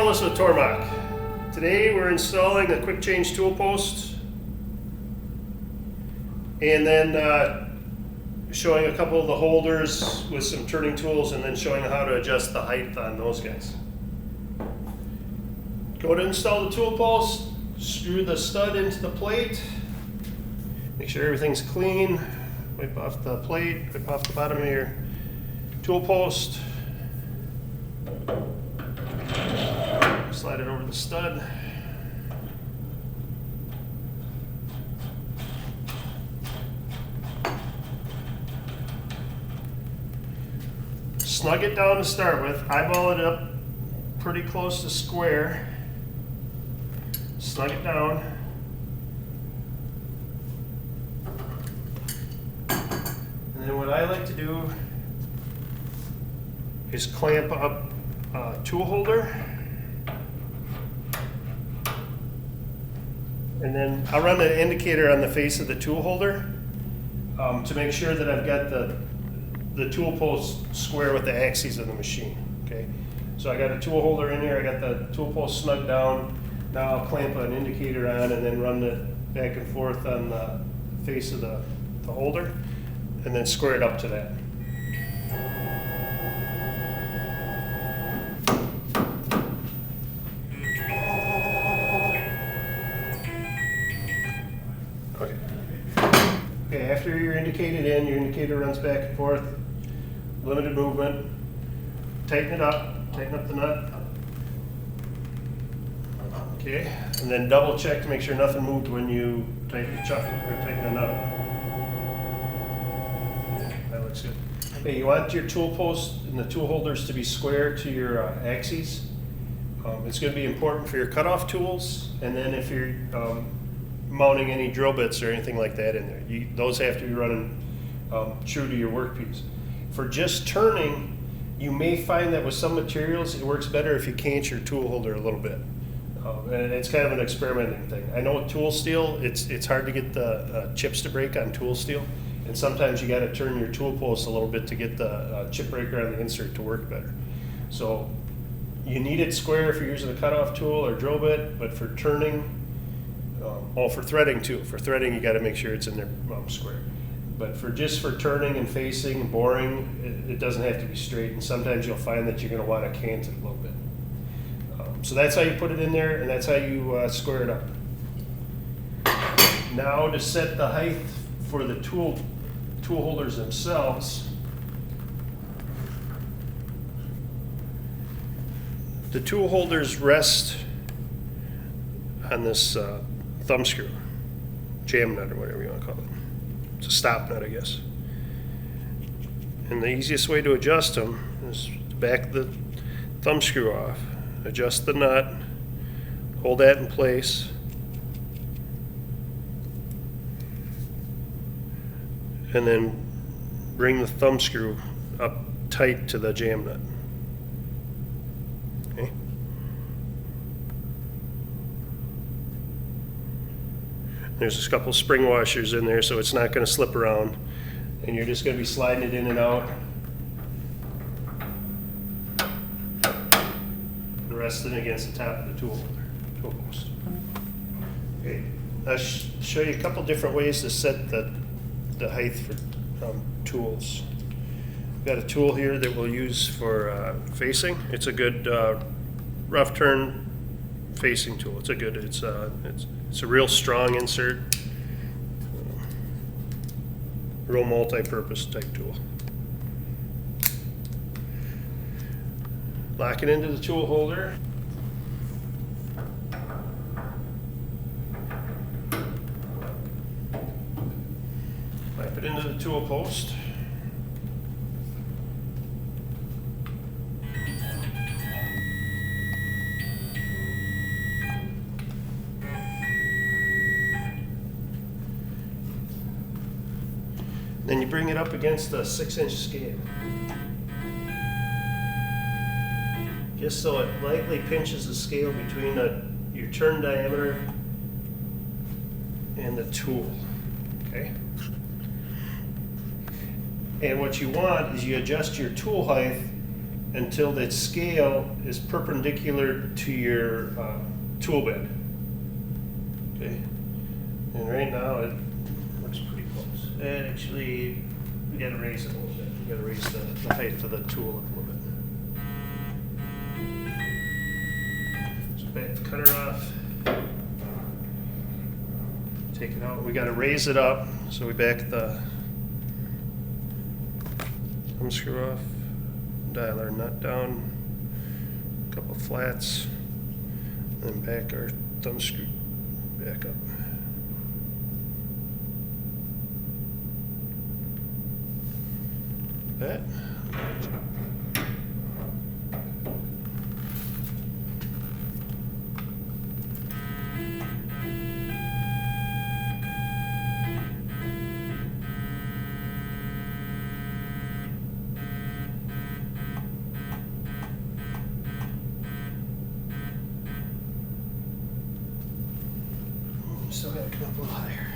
Corliss with Tormach. Today we're installing a quick change tool post and then showing a couple of the holders with some turning tools and then showing how to adjust the height on those guys. Go to install the tool post, screw the stud into the plate, make sure everything's clean, wipe off the plate, wipe off the bottom of your tool post. Slide it over the stud. Snug it down to start with. Eyeball it up pretty close to square. Snug it down. And then what I like to do is clamp up a tool holder. And then I'll run an indicator on the face of the tool holder to make sure that I've got the tool post square with the axes of the machine. Okay, so I got a tool holder in here, I got the tool post snugged down. Now I'll clamp an indicator on and then run it back and forth on the face of the holder and then square it up to that. Okay, after you're indicated in, your indicator runs back and forth, limited movement, tighten it up, tighten up the nut. Okay, and then double check to make sure nothing moved when you tighten the chuck or tighten the nut. That looks good. Okay, you want your tool post and the tool holders to be square to your axes. It's going to be important for your cutoff tools, and then if you're mounting any drill bits or anything like that in there. Those have to be running true to your workpiece. For just turning, you may find that with some materials it works better if you cant your tool holder a little bit. And it's kind of an experimenting thing. I know with tool steel, it's hard to get the chips to break on tool steel, and sometimes you got to turn your tool post a little bit to get the chip breaker on the insert to work better. So you need it square if you're using a cutoff tool or drill bit, but for turning, for threading too. For threading, you got to make sure it's in there square. But just for turning and facing and boring, it doesn't have to be straight. And sometimes you'll find that you're going to want to cant it a little bit. So that's how you put it in there, and that's how you square it up. Now to set the height for the tool holders themselves. The tool holders rest on this thumb screw, jam nut or whatever you want to call it. It's a stop nut, I guess. And the easiest way to adjust them is to back the thumb screw off, adjust the nut, hold that in place, and then bring the thumb screw up tight to the jam nut. Okay. There's a couple spring washers in there, so it's not going to slip around. And you're just going to be sliding it in and out. And resting against the top of the tool post. Okay. I'll show you a couple different ways to set the height for tools. We've got a tool here that we'll use for facing. It's a good rough turn facing tool. It's a real strong insert, real multi-purpose type tool. Lock it into the tool holder. Pipe it into the tool post. Then you bring it up against a 6-inch scale. Just so it lightly pinches the scale between your turn diameter and the tool. Okay? And what you want is you adjust your tool height until that scale is perpendicular to your tool bed. Okay, and right now it looks pretty close. And actually, we got to raise it a little bit. We got to raise the height of the tool up a little bit. So back the cutter off. Take it out. We got to raise it up. So we back the thumb screw off. Dial our nut down. A couple flats. Then back our thumb screw back up. That. Still gotta come up a little higher.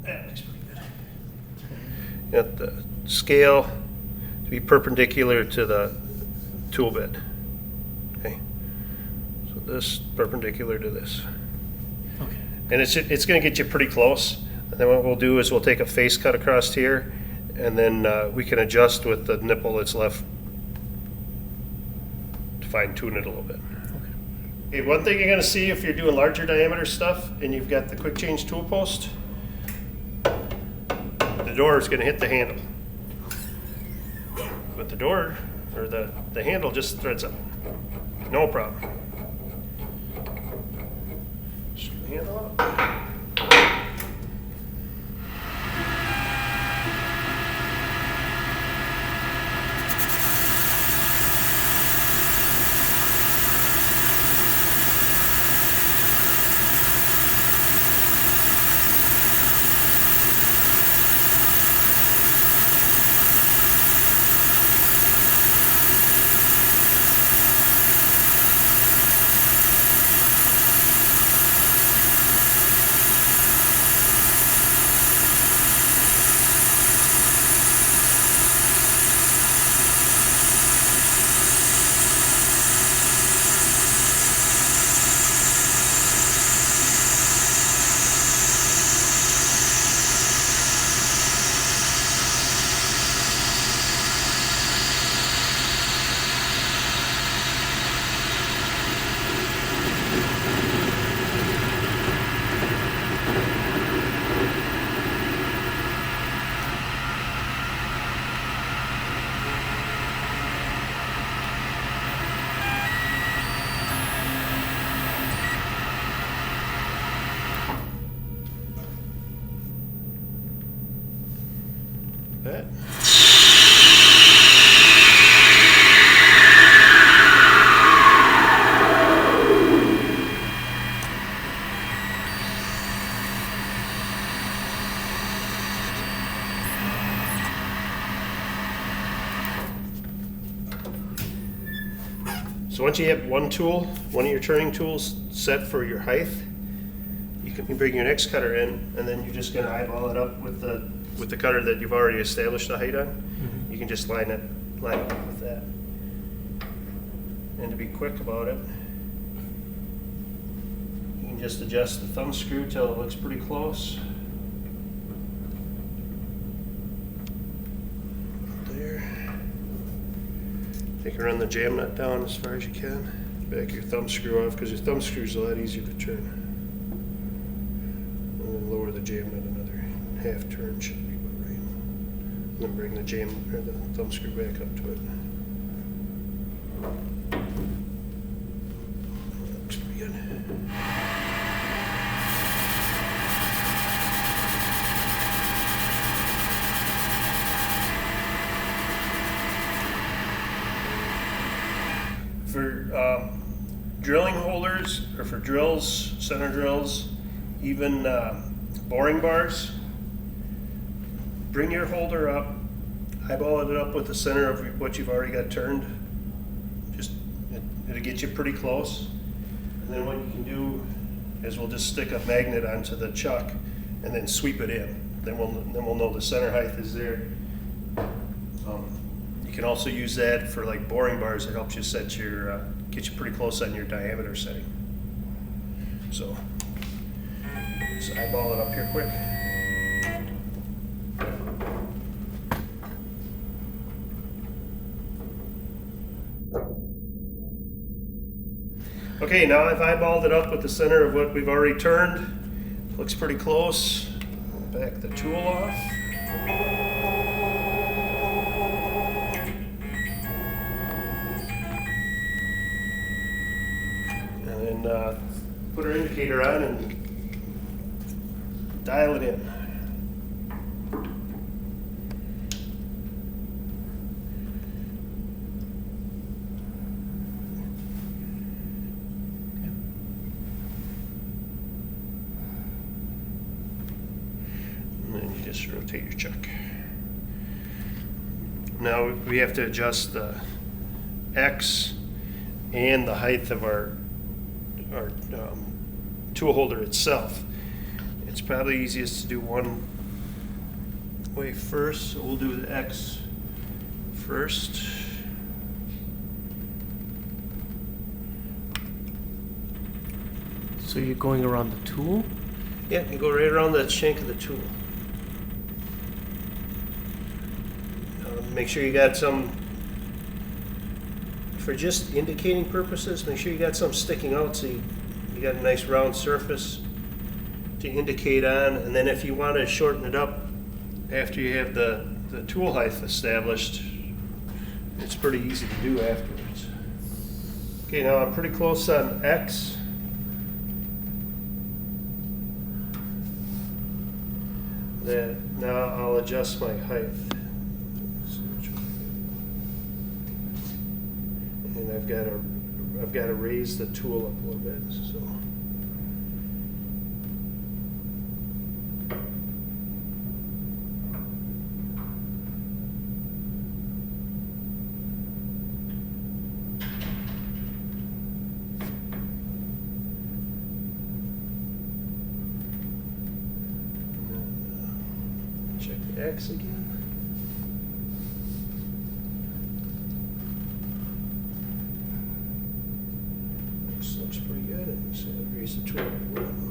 That looks pretty good. Get the scale to be perpendicular to the tool bed. Okay, so this perpendicular to this. Okay. And it's going to get you pretty close. And then what we'll do is we'll take a face cut across here, and then we can adjust with the nipple that's left to fine tune it a little bit. Okay, one thing you're going to see if you're doing larger diameter stuff and you've got the quick change tool post, the door is going to hit the handle. But the door, or the handle just threads up. No problem. Screw the handle up. That. So once you have one tool, one of your turning tools set for your height, you can bring your next cutter in, and then you're just going to eyeball it up with the cutter that you've already established the height on. Mm-hmm. You can just line it up with that. And to be quick about it, you can just adjust the thumb screw till it looks pretty close. There. You can run the jam nut down as far as you can. Back your thumb screw off, because your thumb screw is a lot easier to turn. And then lower the jam nut another half turn should be about right. And then bring the jam or the thumb screw back up to it. That looks pretty good. For drilling holders, or for drills, center drills, even boring bars, bring your holder up, eyeball it up with the center of what you've already got turned. Just, it'll get you pretty close. And then what you can do is we'll just stick a magnet onto the chuck and then sweep it in. Then we'll know the center height is there. You can also use that for like boring bars. It helps you set your, get you pretty close on your diameter setting. So, just eyeball it up here quick. Okay, now I've eyeballed it up with the center of what we've already turned. Looks pretty close. Back the tool off. And then put our indicator on and dial it in. Just rotate your chuck. Now we have to adjust the X and the height of our tool holder itself. It's probably easiest to do one way first, so we'll do the X first. So you're going around the tool? Yeah, you go right around the shank of the tool. Make sure you got some, for just indicating purposes, make sure you got some sticking out so you got a nice round surface to indicate on. And then if you want to shorten it up after you have the tool height established, it's pretty easy to do afterwards. Okay, now I'm pretty close on X. Now I'll adjust my height. And I've got to raise the tool up a little bit. So. Check the X again. Looks pretty good. And so raise the tool up a little more.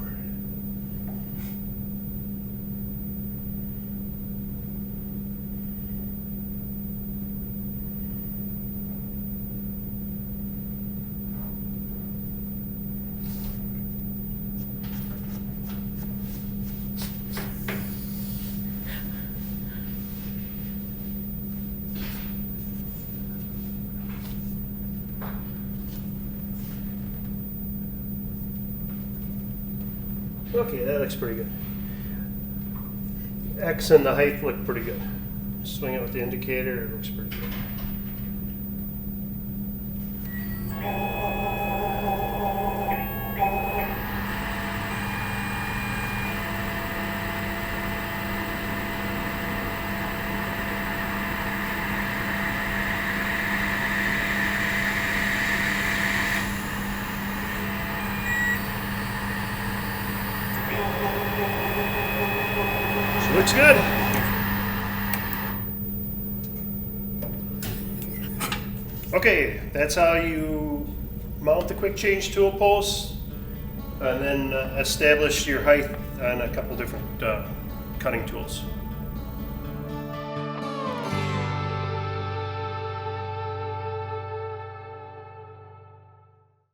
Okay, that looks pretty good. X and the height look pretty good. Swing it with the indicator, it looks pretty good. Looks good. Okay, that's how you mount the quick change tool post and then establish your height on a couple different cutting tools.